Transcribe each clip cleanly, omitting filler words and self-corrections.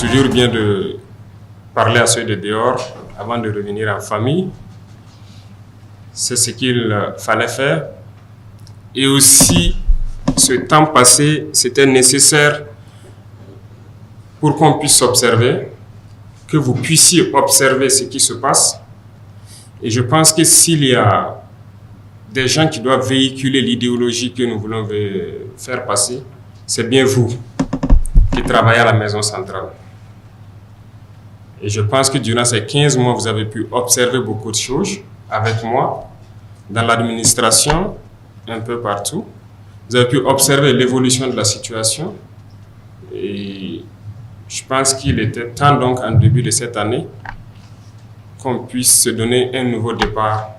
toujours bien de parler à ceux de dehors avant de revenir en famille. C'est ce qu'il fallait faire. Et aussi, ce temps passé, c'était nécessaire pour qu'on puisse observer, que vous puissiez observer ce qui se passe. Et je pense que s'il y a des gens qui doivent véhiculer l'idéologie que nous voulons faire passer, c'est bien vous qui travaillez à la maison centrale. Et je pense que durant ces 15 mois, vous avez pu observer beaucoup de choses avec moi, dans l'administration, un peu partout. Vous avez pu observer l'évolution de la situation. Et je pense qu'il était temps donc, en début de cette année, qu'on puisse se donner un nouveau départ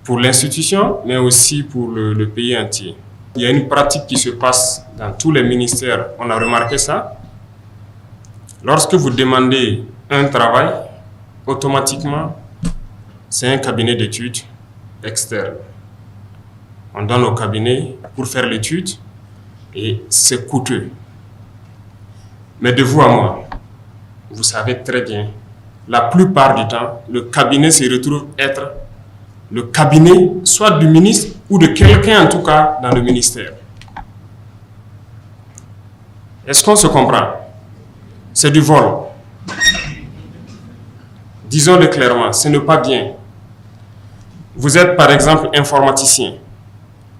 pour l'institution, mais aussi pour le pays entier. Il y a une pratique qui se passe dans tous les ministères. On a remarqué ça. Lorsque vous demandez un travail, automatiquement, c'est un cabinet d'études externe. On donne au cabinet pour faire l'étude et c'est coûteux. Mais de vous à moi, vous savez très bien, la plupart du temps, le cabinet se retrouve être le cabinet soit du ministre ou de quelqu'un en tout cas dans le ministère. Est-ce qu'on se comprend? C'est du vol. Disons-le clairement, ce n'est pas bien. Vous êtes par exemple informaticien.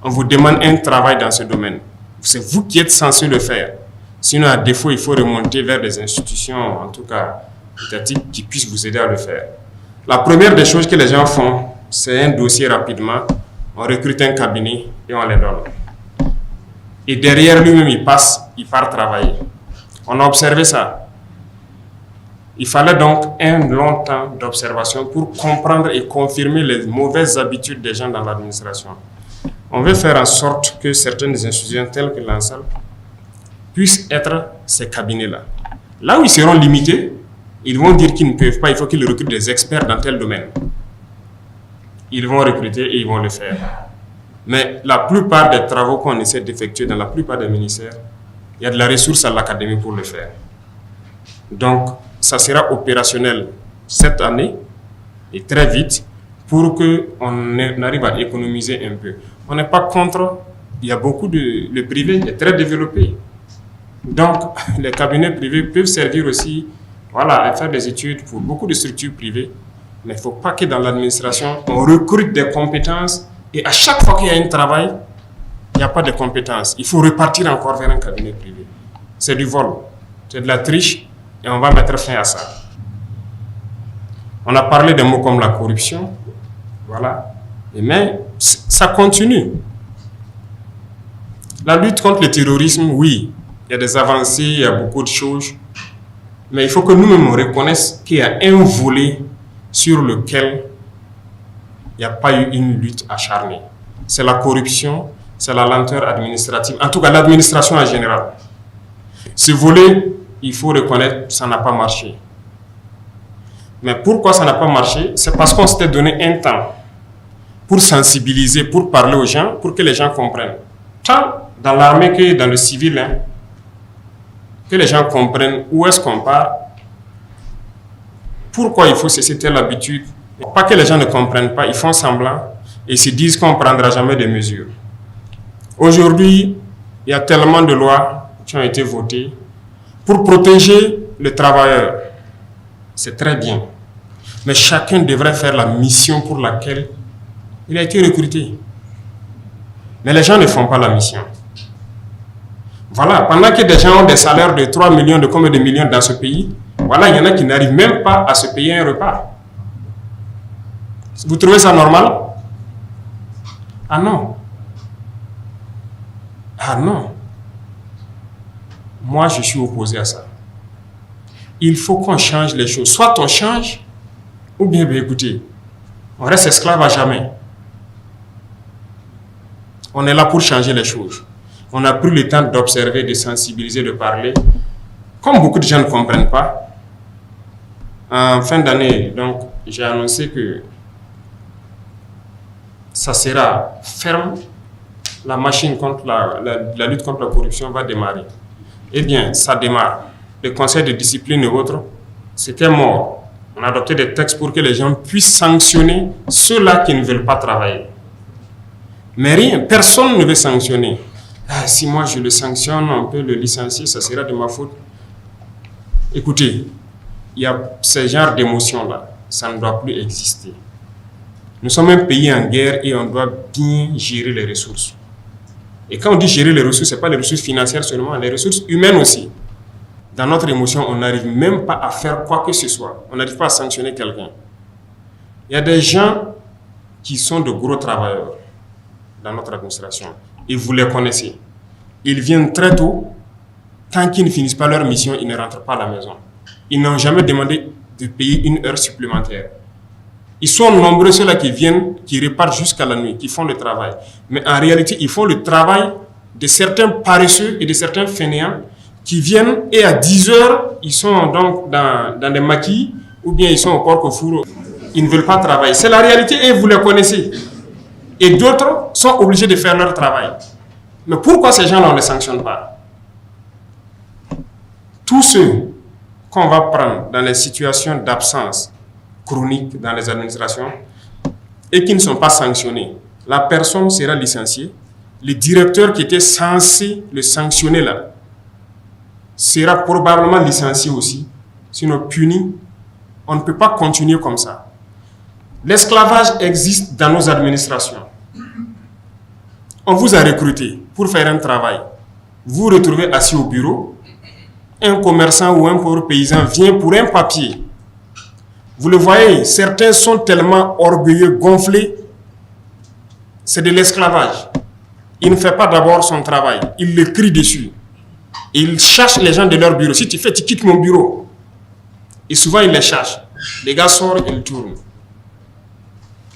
On vous demande un travail dans ce domaine. C'est vous qui êtes censé le faire. Sinon, à défaut, il faut remonter vers des institutions, en tout cas étatiques, qui puissent vous aider à le faire. La première des choses que les gens font, c'est un dossier rapidement. On recrute un cabinet et on les donne. Et derrière lui-même, il part travailler. On a observé ça. Il fallait donc un long temps d'observation pour comprendre et confirmer les mauvaises habitudes des gens dans l'administration. On veut faire en sorte que certaines institutions telles que l'ANSAL puissent être ces cabinets-là. Là où ils seront limités, ils vont dire qu'ils ne peuvent pas, il faut qu'ils recrutent des experts dans tel domaine. Ils vont recruter et ils vont le faire. Mais la plupart des travaux qu'on essaie d'effectuer dans la plupart des ministères, il y a de la ressource à l'académie pour le faire. Donc, ça sera opérationnel cette année et très vite pour qu'on arrive à économiser un peu. On n'est pas contre, il y a beaucoup de... Le privé est très développé. Donc, les cabinets privés peuvent servir aussi à faire des études pour beaucoup de structures privées. Mais il ne faut pas que dans l'administration, on recrute des compétences et à chaque fois qu'il y a un travail, il n'y a pas de compétences. Il faut repartir encore vers un cabinet privé. C'est du vol, c'est de la triche et on va mettre fin à ça. On a parlé de mots comme la corruption, mais ça continue. La lutte contre le terrorisme, oui, il y a des avancées, il y a beaucoup de choses, mais il faut que nous-mêmes reconnaissions qu'il y a un volet sur lequel il n'y a pas eu une lutte acharnée. C'est la corruption, c'est la lenteur administrative, en tout cas l'administration en général. Ce volet, il faut reconnaître, ça n'a pas marché. Mais pourquoi ça n'a pas marché? C'est parce qu'on s'était donné un temps pour sensibiliser, pour parler aux gens, pour que les gens comprennent. Tant dans l'armée que dans le civil, que les gens comprennent où est-ce qu'on part, pourquoi il faut cesser telle habitude. Pas que les gens ne comprennent pas, ils font semblant et se disent qu'on ne prendra jamais de mesures. Aujourd'hui, il y a tellement de lois qui ont été votées pour protéger le travailleur. C'est très bien. Mais chacun devrait faire la mission pour laquelle il a été recruté. Mais les gens ne font pas la mission. Pendant que des gens ont des salaires de 3 millions, de combien de millions dans ce pays, il y en a qui n'arrivent même pas à se payer un repas. Vous trouvez ça normal? Ah non. Ah non. Moi, je suis opposé à ça. Il faut qu'on change les choses. Soit on change, ou bien, écoutez, on reste esclave à jamais. On est là pour changer les choses. On a pris le temps d'observer, de sensibiliser, de parler. Comme beaucoup de gens ne comprennent pas, en fin d'année, donc, j'ai annoncé que ça sera ferme. La machine contre la lutte contre la corruption va démarrer. Eh bien, ça démarre. les conseils de discipline et autres, c'était mort. On a adopté des textes pour que les gens puissent sanctionner ceux-là qui ne veulent pas travailler. Mais rien, personne ne veut sanctionner. Ah, si moi je le sanctionne, on peut le licencier, ça sera de ma faute. Écoutez, il y a ce genre d'émotions-là, ça ne doit plus exister. Nous sommes un pays en guerre et on doit bien gérer les ressources. Et quand on dit gérer les ressources, ce n'est pas les ressources financières seulement, les ressources humaines aussi. Dans notre émotion, on n'arrive même pas à faire quoi que ce soit. On n'arrive pas à sanctionner quelqu'un. Il y a des gens qui sont de gros travailleurs dans notre administration. Et vous les connaissez. Ils viennent très tôt. Tant qu'ils ne finissent pas leur mission, ils ne rentrent pas à la maison. Ils n'ont jamais demandé de payer une heure supplémentaire. Ils sont nombreux ceux-là qui viennent, qui repartent jusqu'à la nuit, qui font le travail. Mais en réalité, ils font le travail de certains paresseux et de certains fainéants qui viennent et à 10 heures, ils sont donc dans des maquis ou bien ils sont au porc au four. Ils ne veulent pas travailler. C'est la réalité et vous les connaissez. Et d'autres sont obligés de faire leur travail. Mais pourquoi ces gens-là, on ne les sanctionne pas? Tous ceux qu'on va prendre dans les situations d'absence chronique dans les administrations et qui ne sont pas sanctionnés, la personne sera licenciée. Le directeur qui était censé le sanctionner là sera probablement licencié aussi, sinon puni. On ne peut pas continuer comme ça. L'esclavage existe dans nos administrations. On vous a recruté pour faire un travail. Vous vous retrouvez assis au bureau. Un commerçant ou un pauvre paysan vient pour un papier. Vous le voyez, certains sont tellement orgueilleux, gonflés. C'est de l'esclavage. Il ne fait pas d'abord son travail. Il le crie dessus. Il cherche les gens de leur bureau. Si tu fais, tu quittes mon bureau. Et souvent, il les cherche. Les gars sortent, ils tournent.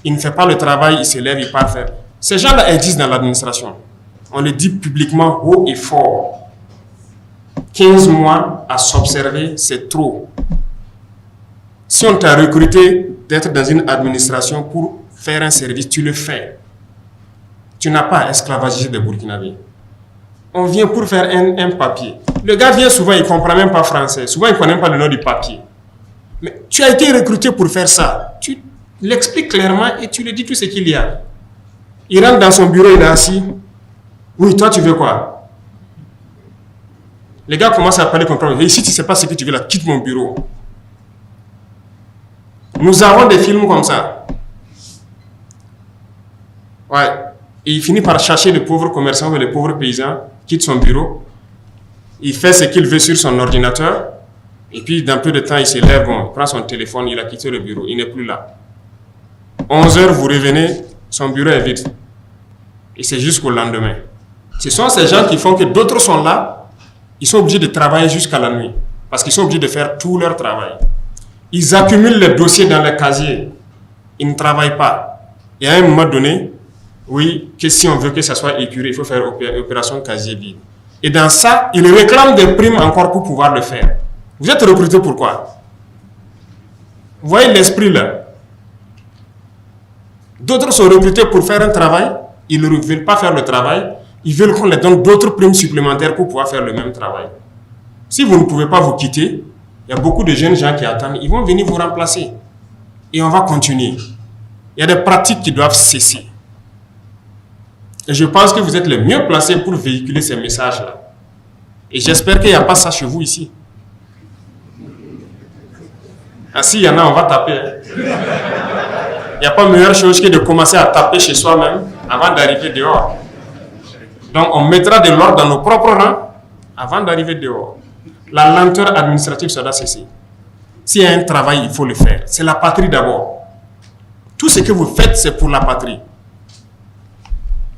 Il ne fait pas le travail, il se lève, il part faire. Ces gens-là existent dans l'administration. On le dit publiquement haut et fort. 15 mois à s'observer, c'est trop. Si on t'a recruté d'être dans une administration pour faire un service, tu le fais. Tu n'as pas à esclavagiser des Burkinabés. On vient pour faire un papier. Le gars vient souvent, il ne comprend même pas français. Souvent, il ne connaît même pas le nom du papier. Mais tu as été recruté pour faire ça. Tu l'expliques clairement et tu lui dis tout ce qu'il y a. Il rentre dans son bureau, il est assis. Oui, toi, tu veux quoi? Les gars commencent à parler comme ça. Et si tu ne sais pas ce que tu veux là, quitte mon bureau. Nous avons des films comme ça. Ouais. Et il finit par chercher le pauvre commerçant ou le pauvre paysan, quitte son bureau. Il fait ce qu'il veut sur son ordinateur. Et puis, dans peu de temps, il se lève, bon, il prend son téléphone, il a quitté le bureau. Il n'est plus là. 11 heures, vous revenez, son bureau est vide. Et c'est jusqu'au lendemain. Ce sont ces gens qui font que d'autres sont là. Ils sont obligés de travailler jusqu'à la nuit. Parce qu'ils sont obligés de faire tout leur travail. Ils accumulent les dossiers dans les casiers. Ils ne travaillent pas. Et à un moment donné, oui, que si on veut que ça soit épuré, il faut faire opération casier vide. Et dans ça, ils réclament des primes encore pour pouvoir le faire. Vous êtes recruté pourquoi? Vous voyez l'esprit là. D'autres sont recrutés pour faire un travail. Ils ne veulent pas faire le travail. Ils veulent qu'on leur donne d'autres primes supplémentaires pour pouvoir faire le même travail. Si vous ne pouvez pas vous quitter, il y a beaucoup de jeunes gens qui attendent. Ils vont venir vous remplacer. Et on va continuer. Il y a des pratiques qui doivent cesser. Et je pense que vous êtes les mieux placés pour véhiculer ces messages-là. Et j'espère qu'il n'y a pas ça chez vous ici. Ah, s'il y en a, on va taper. Il n'y a pas meilleure chose que de commencer à taper chez soi-même avant d'arriver dehors. Donc, on mettra de l'ordre dans nos propres rangs avant d'arriver dehors. La lenteur administrative, ça doit cesser. S'il y a un travail, il faut le faire. C'est la patrie d'abord. Tout ce que vous faites, c'est pour la patrie.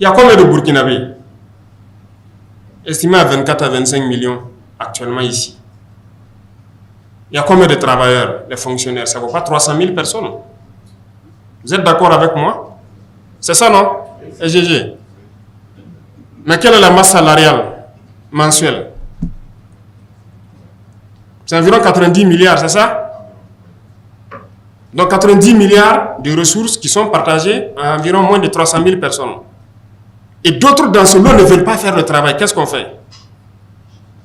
Il y a combien de Burkinabés? Estimé à 24 à 25 millions actuellement ici. Il y a combien de travailleurs, les fonctionnaires? Ça ne vaut pas 300 000 personnes. Vous êtes d'accord avec moi? C'est ça, non? SGG. Mais quelle est la masse salariale mensuelle? C'est environ 90 milliards, c'est ça? Donc 90 milliards de ressources qui sont partagées à environ moins de 300 000 personnes. Et d'autres dans ce lot ne veulent pas faire le travail. Qu'est-ce qu'on fait?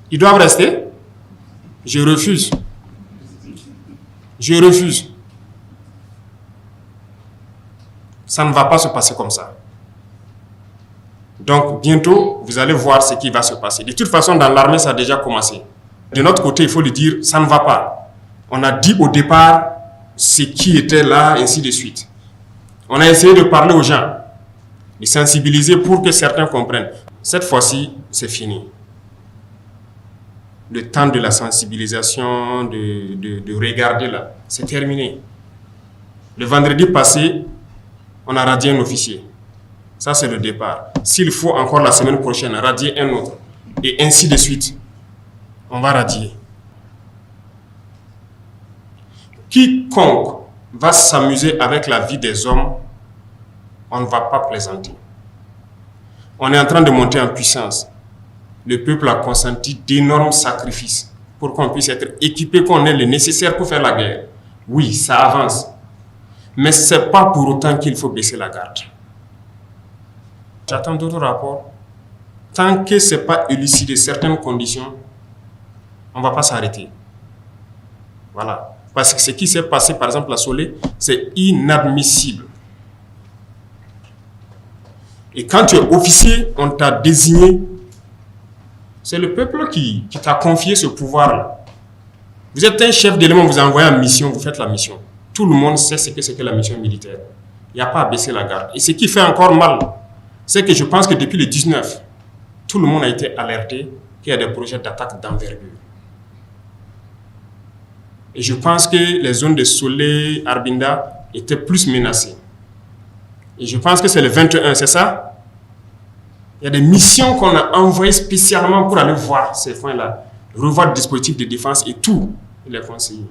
Ils doivent rester. Je refuse. Je refuse. Ça ne va pas se passer comme ça. Donc, bientôt, vous allez voir ce qui va se passer. De toute façon, dans l'armée, ça a déjà commencé. De notre côté, il faut le dire, ça ne va pas. On a dit au départ ce qui était là, ainsi de suite. On a essayé de parler aux gens, de sensibiliser pour que certains comprennent. Cette fois-ci, c'est fini. Le temps de la sensibilisation, de regarder là, c'est terminé. Le vendredi passé, on a radié un officier. Ça, c'est le départ. S'il faut encore la semaine prochaine radier un autre, et ainsi de suite, on va radier. Quiconque va s'amuser avec la vie des hommes, on ne va pas plaisanter. On est en train de monter en puissance. Le peuple a consenti d'énormes sacrifices pour qu'on puisse être équipé, qu'on ait le nécessaire pour faire la guerre. Oui, ça avance. Mais ce n'est pas pour autant qu'il faut baisser la garde. J'attends d'autres rapports. Tant que ce n'est pas élucidé certaines conditions, on ne va pas s'arrêter. Voilà. Parce que ce qui s'est passé, par exemple, à Solé, c'est inadmissible. Et quand tu es officier, on t'a désigné. C'est le peuple qui t'a confié ce pouvoir-là. Vous êtes un chef d'élément, vous envoyez en mission, vous faites la mission. Tout le monde sait ce que c'est que la mission militaire. Il n'y a pas à baisser la garde. Et ce qui fait encore mal, c'est que je pense que depuis le 19, tout le monde a été alerté qu'il y a des projets d'attaque d'envergure. Et je pense que les zones de Solé, Arbinda étaient plus menacées. Et je pense que c'est le 21, c'est ça? Il y a des missions qu'on a envoyées spécialement pour aller voir ces points-là, revoir le dispositif de défense et tout, les conseiller.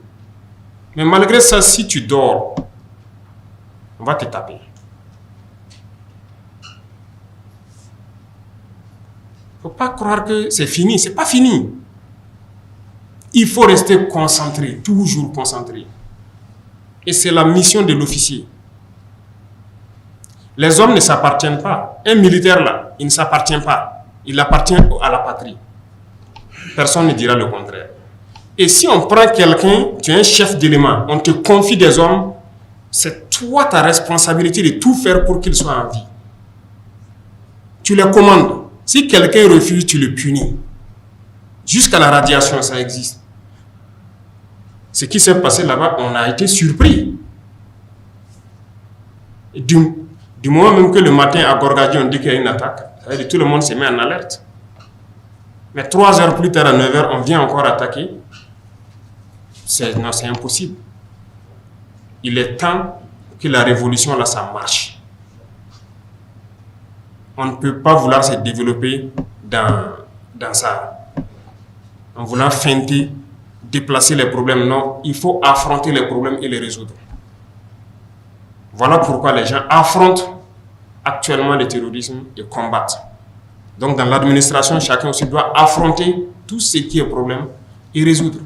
Mais malgré ça, si tu dors, on va te taper. Il ne faut pas croire que c'est fini, c'est pas fini. Il faut rester concentré, toujours concentré. Et c'est la mission de l'officier. Les hommes ne s'appartiennent pas. Un militaire là, il ne s'appartient pas. Il appartient à la patrie. Personne ne dira le contraire. Et si on prend quelqu'un, tu es un chef d'élément, on te confie des hommes, c'est toi ta responsabilité de tout faire pour qu'ils soient en vie. Tu les commandes. Si quelqu'un refuse, tu le punis. Jusqu'à la radiation, ça existe. Ce qui s'est passé là-bas, on a été surpris. Du moment même que le matin à Gorgadi, on dit qu'il y a une attaque, ça veut dire que tout le monde se met en alerte. Mais 3 heures plus tard, à 9 heures, on vient encore attaquer. Non, c'est impossible. Il est temps que la révolution, là, ça marche. On ne peut pas vouloir se développer dans ça. En voulant feinter, déplacer les problèmes. Non, il faut affronter les problèmes et les résoudre. Voilà pourquoi les gens affrontent actuellement le terrorisme et combattent. Donc dans l'administration, chacun aussi doit affronter tout ce qui est problème et résoudre.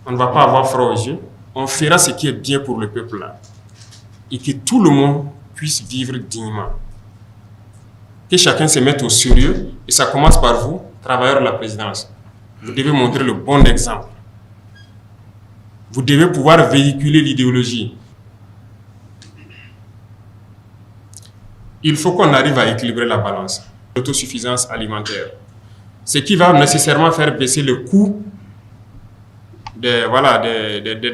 On ne va pas avoir froid aux yeux. On fera ce qui est bien pour le peuple là. Et que tout le monde puisse vivre dignement. Que chacun se mette au sérieux. Et ça commence par vous, travailleurs de la présidence. Vous devez montrer le bon exemple. Vous devez pouvoir véhiculer l'idéologie. Il faut qu'on arrive à équilibrer la balance. L'autosuffisance alimentaire. Ce qui va nécessairement faire baisser le coût des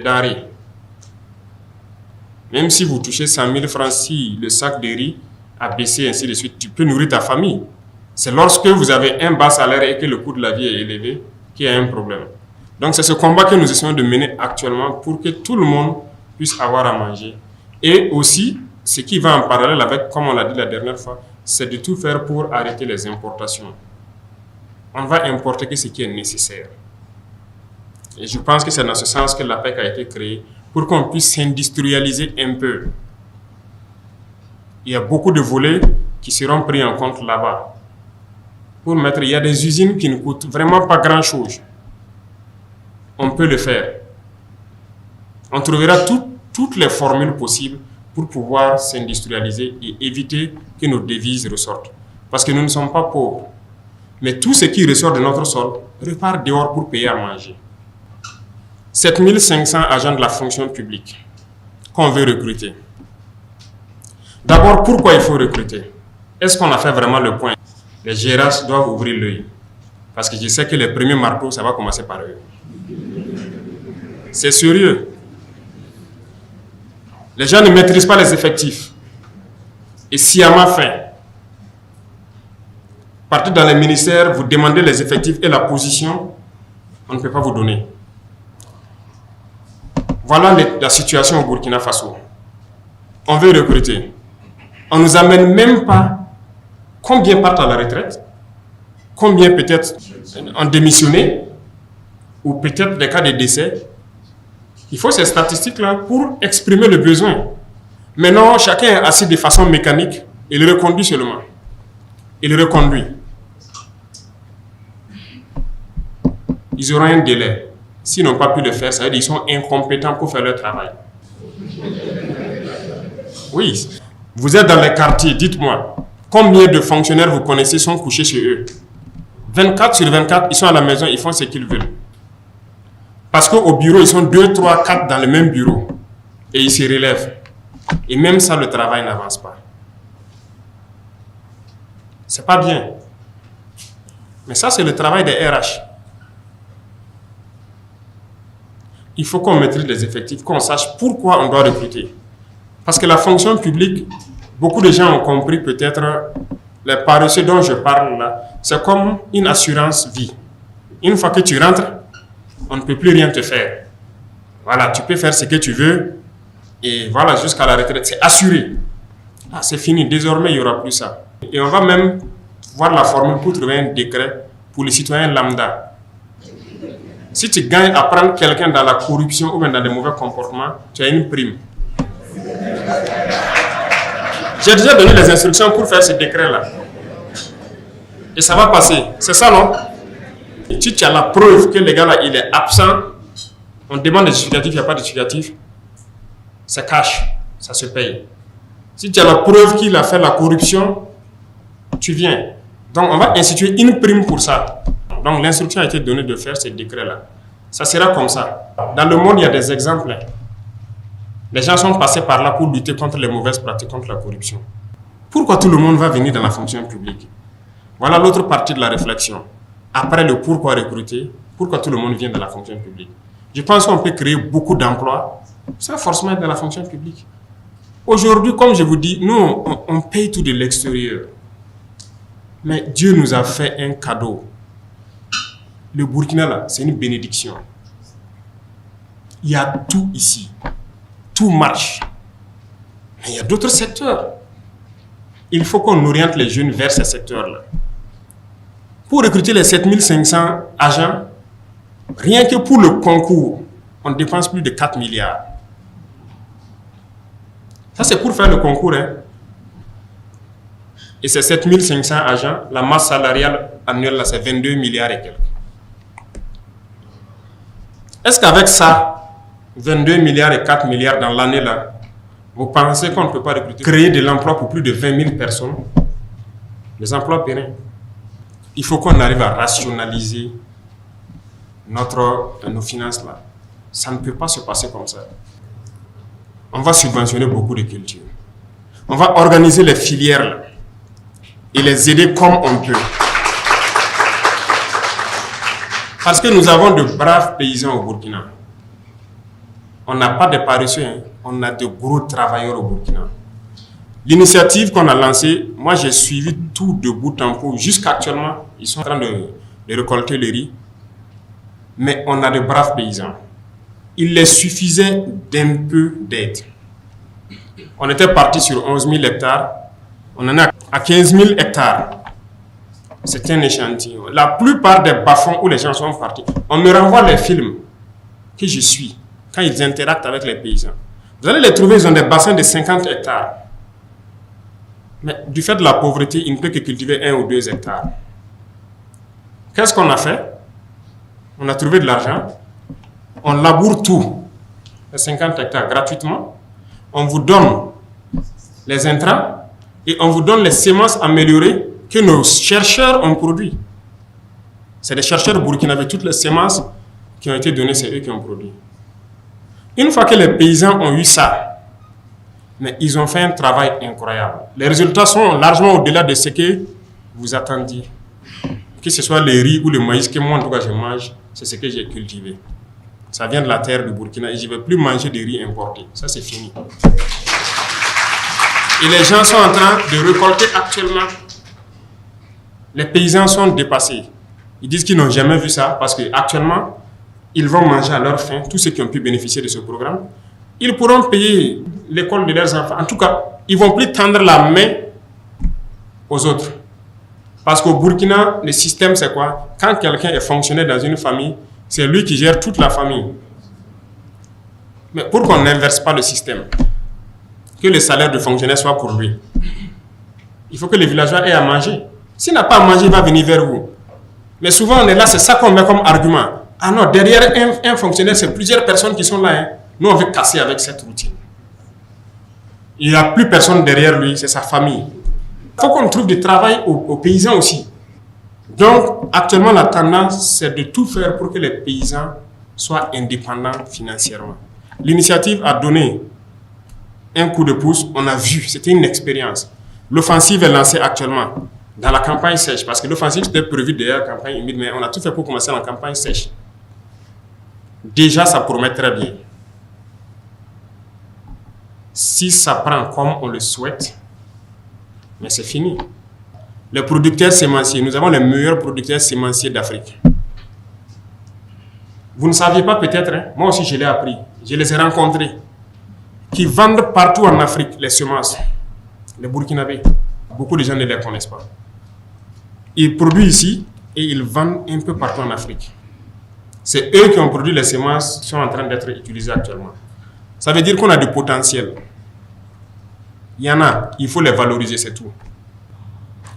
denrées. Même si vous touchez 100 000 francs, si le sac de riz a baissé, ainsi de suite, tu peux nourrir ta famille. C'est lorsque vous avez un bas salaire et que le coût de la vie est élevé qu'il y a un problème. Donc c'est ce combat que nous essayons de mener actuellement pour que tout le monde puisse avoir à manger. Et aussi, ce qui va en parallèle avec, comme on l'a dit la dernière fois, c'est de tout faire pour arrêter les importations. On va importer que ce qui est nécessaire. Et je pense que c'est dans ce sens que l'APEC a été créée, pour qu'on puisse s'industrialiser un peu. Il y a beaucoup de volets qui seront pris en compte là-bas. Il y a des usines qui ne coûtent vraiment pas grand-chose. On peut le faire. On trouvera toutes les formules possibles pour pouvoir s'industrialiser et éviter que nos devises ressortent. Parce que nous ne sommes pas pauvres. Mais tout ce qui ressort de notre sol repart dehors pour payer à manger. 7500 agents de la fonction publique qu'on veut recruter. D'abord, pourquoi il faut recruter? Est-ce qu'on a fait vraiment le point? Les GRH doivent ouvrir l'œil. Parce que je sais que les premiers marteaux, ça va commencer par eux. C'est sérieux. Les gens ne maîtrisent pas les effectifs. Et sciemment fait. Partez dans les ministères, vous demandez les effectifs et la position, on ne peut pas vous donner. Voilà la situation au Burkina Faso. On veut recruter. On ne nous amène même pas combien partent à la retraite, combien peut-être ont démissionné, ou peut-être des cas de décès. Il faut ces statistiques-là pour exprimer le besoin. Maintenant, chacun est assis de façon mécanique, il reconduit seulement. Il reconduit. Ils auront un délai. S'ils n'ont pas pu le faire, ça veut dire qu'ils sont incompétents pour faire leur travail. Oui. Vous êtes dans les quartiers, dites-moi, combien de fonctionnaires vous connaissez sont couchés chez eux? 24 sur 24, ils sont à la maison, ils font ce qu'ils veulent. Parce qu'au bureau, ils sont 2, 3, 4 dans le même bureau. Et ils se relèvent. Et même ça, le travail n'avance pas. C'est pas bien. Mais ça, c'est le travail des RH. Il faut qu'on maîtrise les effectifs, qu'on sache pourquoi on doit recruter. Parce que la fonction publique, beaucoup de gens ont compris peut-être les paresseux dont je parle là, c'est comme une assurance vie. Une fois que tu rentres, on ne peut plus rien te faire. Voilà, tu peux faire ce que tu veux et voilà, jusqu'à la retraite, c'est assuré. Ah, c'est fini, désormais, il n'y aura plus ça. Et on va même voir la formule pour trouver un décret pour les citoyens lambda. Si tu gagnes à prendre quelqu'un dans la corruption ou même dans des mauvais comportements, tu as une prime. J'ai déjà donné les instructions pour faire ce décret-là. Et ça va passer. C'est ça, non? Et si tu as la preuve que le gars-là, il est absent, on demande des justificatifs, il n'y a pas de justificatif, c'est cash, ça se paye. Si tu as la preuve qu'il a fait la corruption, tu viens. Donc, on va instituer une prime pour ça. Donc, l'instruction a été donnée de faire ce décret-là. Ça sera comme ça. Dans le monde, il y a des exemples. Les gens sont passés par là pour lutter contre les mauvaises pratiques, contre la corruption. Pourquoi tout le monde va venir dans la fonction publique? Voilà l'autre partie de la réflexion. Après le pourquoi recruter, pourquoi tout le monde vient dans la fonction publique? Je pense qu'on peut créer beaucoup d'emplois sans forcément être dans la fonction publique. Aujourd'hui, comme je vous dis, nous, on paye tout de l'extérieur. Mais Dieu nous a fait un cadeau. Le Burkina, là, c'est une bénédiction. Il y a tout ici. Tout marche. Mais il y a d'autres secteurs. Il faut qu'on oriente les jeunes vers ces secteurs-là. Pour recruter les 7500 agents, rien que pour le concours, on dépense plus de 4 milliards. Ça, c'est pour faire le concours. Hein. Et ces 7500 agents, la masse salariale annuelle, c'est 22 milliards et quelques. Est-ce qu'avec ça, 22 milliards et 4 milliards dans l'année là, vous pensez qu'on ne peut pas recruter, créer de l'emploi pour plus de 20 000 personnes? Les emplois pérennes. Il faut qu'on arrive à rationaliser nos finances là. Ça ne peut pas se passer comme ça. On va subventionner beaucoup de cultures. On va organiser les filières là et les aider comme on peut. Parce que nous avons de braves paysans au Burkina. On n'a pas de paresseux, hein. On a de gros travailleurs au Burkina. L'initiative qu'on a lancée, moi j'ai suivi tout de bout en bout. Jusqu'actuellement, ils sont en train de récolter le riz. Mais on a de braves paysans. Il les suffisait d'un peu d'aide. On était parti sur 11 000 hectares. On en est à 15 000 hectares. C'est un échantillon. La plupart des bas-fonds où les gens sont partis, on me renvoie les films que je suis quand ils interactent avec les paysans. Vous allez les trouver, ils ont des bassins de 50 hectares. Mais du fait de la pauvreté, ils ne peuvent que cultiver 1 ou 2 hectares. Qu'est-ce qu'on a fait? On a trouvé de l'argent. On laboure tout, les 50 hectares gratuitement. On vous donne les intrants et on vous donne les semences améliorées que nos chercheurs ont produit. C'est des chercheurs burkinabés, toutes les semences qui ont été données, c'est eux qui ont produit. Une fois que les paysans ont eu ça, mais ils ont fait un travail incroyable. Les résultats sont largement au-delà de ce que vous attendiez. Que ce soit les riz ou le maïs que moi, en tout cas, je mange, c'est ce que j'ai cultivé. Ça vient de la terre du Burkina et je ne vais plus manger de riz importé. Ça, c'est fini. Et les gens sont en train de récolter actuellement. Les paysans sont dépassés. Ils disent qu'ils n'ont jamais vu ça parce qu'actuellement, ils vont manger à leur faim, tous ceux qui ont pu bénéficier de ce programme. Ils pourront payer l'école de leurs enfants. En tout cas, ils ne vont plus tendre la main aux autres. Parce qu'au Burkina, le système, c'est quoi? Quand quelqu'un est fonctionnaire dans une famille, c'est lui qui gère toute la famille. Mais pour qu'on n'inverse pas le système, que le salaire de fonctionnaire soit pour lui, il faut que les villageois aient à manger. S'il n'a pas à manger, il va venir vers vous. Mais souvent, on est là, c'est ça qu'on met comme argument. Ah non, derrière un fonctionnaire, c'est plusieurs personnes qui sont là. Hein. Nous, on veut casser avec cette routine. Il n'y a plus personne derrière lui, c'est sa famille. Il faut qu'on trouve du travail aux paysans aussi. Donc, actuellement, la tendance, c'est de tout faire pour que les paysans soient indépendants financièrement. L'initiative a donné un coup de pouce, on a vu, c'était une expérience. L'offensive est lancée actuellement dans la campagne sèche, parce que l'offensive c'était prévu derrière la campagne humide, mais on a tout fait pour commencer la campagne sèche. Déjà, ça promet très bien. Si ça prend comme on le souhaite, mais c'est fini. Les producteurs sémenciers, nous avons les meilleurs producteurs sémenciers d'Afrique. Vous ne saviez pas peut-être, hein? Moi aussi je l'ai appris, je les ai rencontrés, qui vendent partout en Afrique les semences, les Burkinabés. Beaucoup de gens ne les connaissent pas. Ils produisent ici et ils vendent un peu partout en Afrique. C'est eux qui ont produit les semences qui sont en train d'être utilisées actuellement. Ça veut dire qu'on a du potentiel. Il y en a, il faut les valoriser, c'est tout.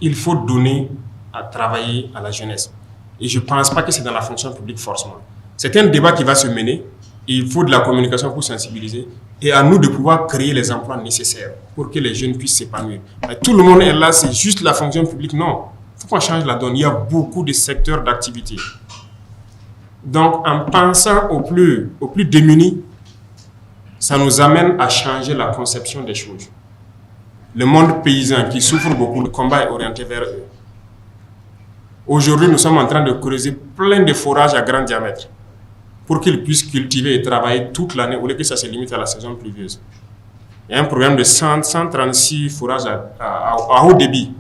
Il faut donner à travailler à la jeunesse. Et je ne pense pas que c'est dans la fonction publique forcément. C'est un débat qui va se mener et il faut de la communication pour sensibiliser et à nous de pouvoir créer les emplois nécessaires pour que les jeunes puissent s'épanouir. Tout le monde est là, c'est juste la fonction publique. Non, il faut qu'on change la donne. Il y a beaucoup de secteurs d'activité. Donc, en pensant aux plus démunis, ça nous amène à changer la conception des choses. Le monde paysan qui souffre beaucoup, le combat est orienté vers eux. Aujourd'hui, nous sommes en train de creuser plein de forages à grand diamètre pour qu'ils puissent cultiver et travailler toute l'année au lieu que ça se limite à la saison pluvieuse. Il y a un programme de 136 forages à haut débit.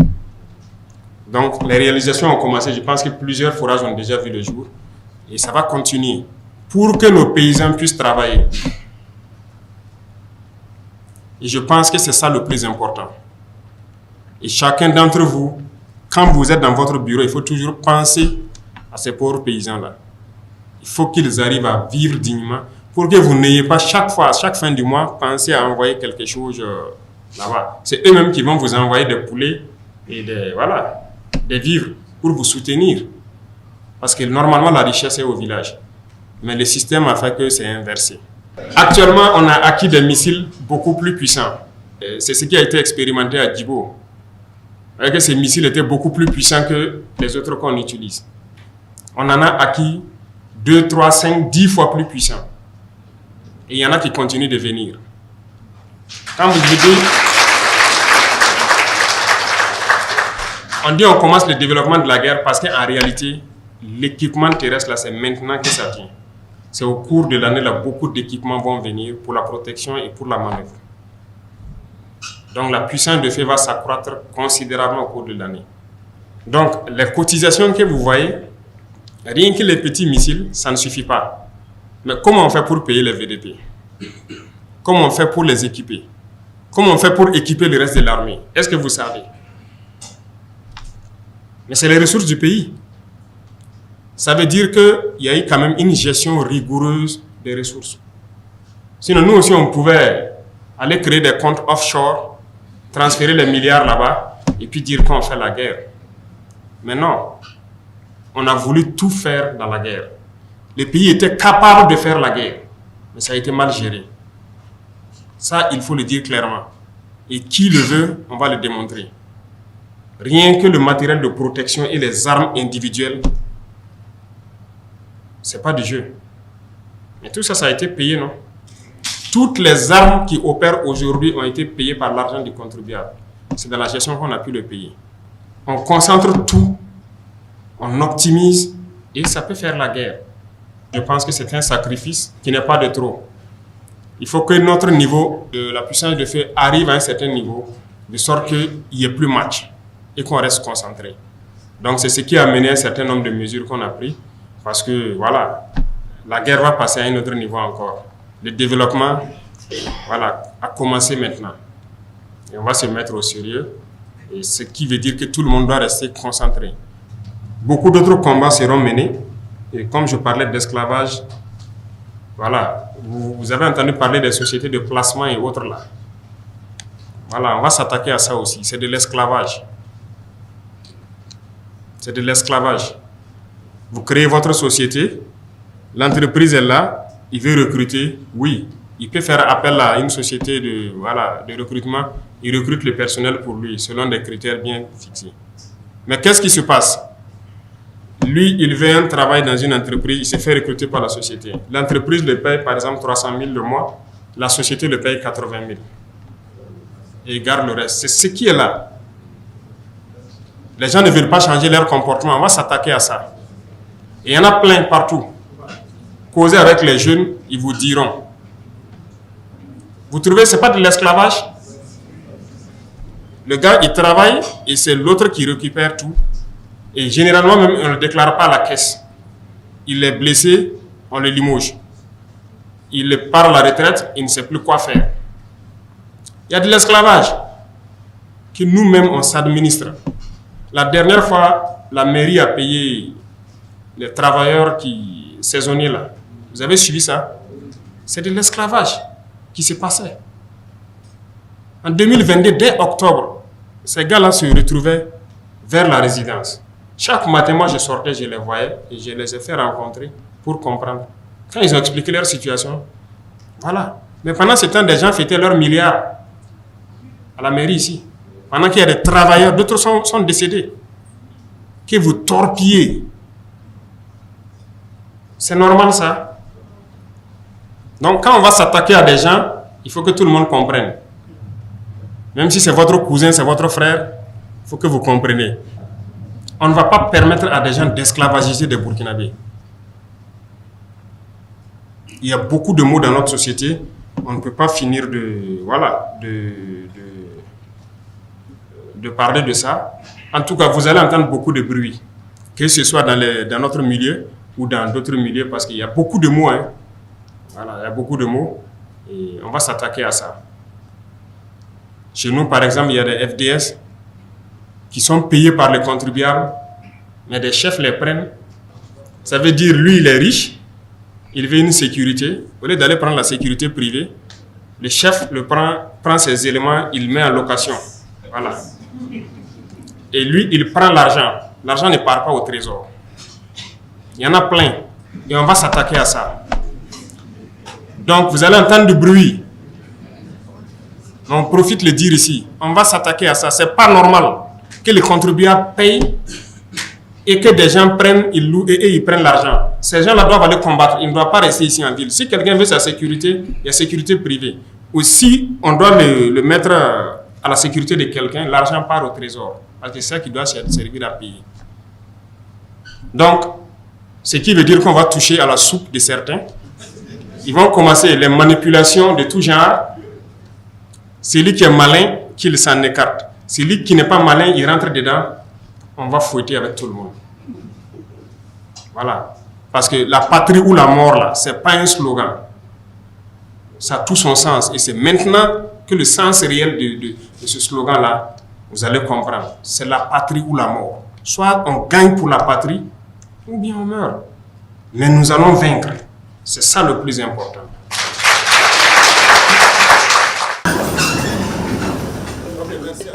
Donc, les réalisations ont commencé. Je pense que plusieurs forages ont déjà vu le jour. Et ça va continuer pour que nos paysans puissent travailler. Et je pense que c'est ça le plus important. Et chacun d'entre vous, quand vous êtes dans votre bureau, il faut toujours penser à ces pauvres paysans-là. Il faut qu'ils arrivent à vivre dignement pour que vous n'ayez pas chaque fois, à chaque fin du mois, pensé à envoyer quelque chose là-bas. C'est eux-mêmes qui vont vous envoyer des poulets et des vivres pour vous soutenir. Parce que normalement, la richesse est au village. Mais le système a fait que c'est inversé. Actuellement, on a acquis des missiles beaucoup plus puissants. C'est ce qui a été expérimenté à Djibo. Que ces missiles étaient beaucoup plus puissants que les autres qu'on utilise. On en a acquis 2, 3, 5, 10 fois plus puissants. Et il y en a qui continuent de venir. Quand vous dites, on dit on commence le développement de la guerre parce qu'en réalité, l'équipement terrestre, là, c'est maintenant que ça vient. C'est au cours de l'année, là, beaucoup d'équipements vont venir pour la protection et pour la manœuvre. Donc la puissance de feu va s'accroître considérablement au cours de l'année. Donc les cotisations que vous voyez, rien que les petits missiles, ça ne suffit pas. Mais comment on fait pour payer les VDP? Comment on fait pour les équiper? Comment on fait pour équiper le reste de l'armée? Est-ce que vous savez? Mais c'est les ressources du pays. Ça veut dire qu'il y a eu quand même une gestion rigoureuse des ressources. Sinon, nous aussi, on pouvait aller créer des comptes offshore, transférer les milliards là-bas, et puis dire qu'on fait la guerre. Mais non, on a voulu tout faire dans la guerre. Le pays était capable de faire la guerre, mais ça a été mal géré. Ça, il faut le dire clairement. Et qui le veut, on va le démontrer. Rien que le matériel de protection et les armes individuelles, C'est pas du jeu. Mais tout ça, ça a été payé, non? Toutes les armes qui opèrent aujourd'hui ont été payées par l'argent du contribuable. C'est dans la gestion qu'on a pu le payer. On concentre tout, on optimise et ça peut faire la guerre. Je pense que c'est un sacrifice qui n'est pas de trop. Il faut que notre niveau de la puissance de feu arrive à un certain niveau, de sorte qu'il n'y ait plus match et qu'on reste concentré. Donc c'est ce qui a mené un certain nombre de mesures qu'on a prises, parce que voilà, la guerre va passer à un autre niveau encore. Le développement, voilà, a commencé maintenant. Et on va se mettre au sérieux, et ce qui veut dire que tout le monde doit rester concentré. Beaucoup d'autres combats seront menés, et comme je parlais d'esclavage, voilà, vous avez entendu parler des sociétés de placement et autres là. Voilà, on va s'attaquer à ça aussi. C'est de l'esclavage. C'est de l'esclavage. Vous créez votre société, l'entreprise est là, il veut recruter, oui. Il peut faire appel à une société de recrutement, il recrute le personnel pour lui, selon des critères bien fixés. Mais qu'est-ce qui se passe? Lui, il veut un travail dans une entreprise, il se fait recruter par la société. L'entreprise le paye par exemple 300 000 le mois, la société le paye 80 000. Et il garde le reste. C'est ce qui est là. Les gens ne veulent pas changer leur comportement, on va s'attaquer à ça. Et il y en a plein partout. Causez avec les jeunes, ils vous diront. Vous trouvez que ce n'est pas de l'esclavage? Le gars, il travaille et c'est l'autre qui récupère tout. Et généralement, même, on ne le déclare pas à la caisse. Il est blessé, on le limoge. Il part à la retraite, il ne sait plus quoi faire. Il y a de l'esclavage que nous-mêmes, on s'administre. La dernière fois, la mairie a payé les travailleurs saisonniers là. Vous avez suivi ça? C'est de l'esclavage qui se passait. En 2022, dès octobre, ces gars-là se retrouvaient vers la résidence. Chaque matin, moi, je sortais, je les voyais et je les ai fait rencontrer pour comprendre. Quand ils ont expliqué leur situation, voilà. Mais pendant ce temps, des gens fêtaient leurs milliards à la mairie ici. Pendant qu'il y a des travailleurs, d'autres sont décédés. Que vous torpillez. C'est normal ça. Donc quand on va s'attaquer à des gens, il faut que tout le monde comprenne. Même si c'est votre cousin, c'est votre frère, il faut que vous compreniez. On ne va pas permettre à des gens d'esclavagiser des Burkinabés. Il y a beaucoup de mots dans notre société, on ne peut pas finir de parler de ça. En tout cas, vous allez entendre beaucoup de bruit, que ce soit dans notre milieu ou dans d'autres milieux, parce qu'il y a beaucoup de mots. Hein. Voilà, il y a beaucoup de mots et on va s'attaquer à ça. Chez nous, par exemple, il y a des FDS qui sont payés par les contribuables, mais des chefs les prennent. Ça veut dire, lui, il est riche, il veut une sécurité. Au lieu d'aller prendre la sécurité privée, le chef prend ses éléments, il met en location. Voilà. Et lui, il prend l'argent. L'argent ne part pas au trésor. Il y en a plein. Et on va s'attaquer à ça. Donc, vous allez entendre du bruit. On profite de le dire ici. On va s'attaquer à ça. Ce n'est pas normal que les contribuables payent et que des gens prennent, ils louent et ils prennent l'argent. Ces gens-là doivent aller combattre. Ils ne doivent pas rester ici en ville. Si quelqu'un veut sa sécurité, il y a sécurité privée. Ou si on doit le mettre à la sécurité de quelqu'un, l'argent part au trésor. Parce que c'est ça qui doit servir à payer. Donc, ce qui veut dire qu'on va toucher à la soupe de certains. Ils vont commencer les manipulations de tout genre. Celui qui est malin, qu'il s'en écarte. Celui qui n'est pas malin, il rentre dedans. On va fouetter avec tout le monde. Voilà. Parce que la patrie ou la mort, là, ce n'est pas un slogan. Ça a tout son sens. Et c'est maintenant que le sens réel de ce slogan-là, vous allez comprendre. C'est la patrie ou la mort. Soit on gagne pour la patrie, ou bien on meurt. Mais nous allons vaincre. C'est ça le plus important. Ok, merci.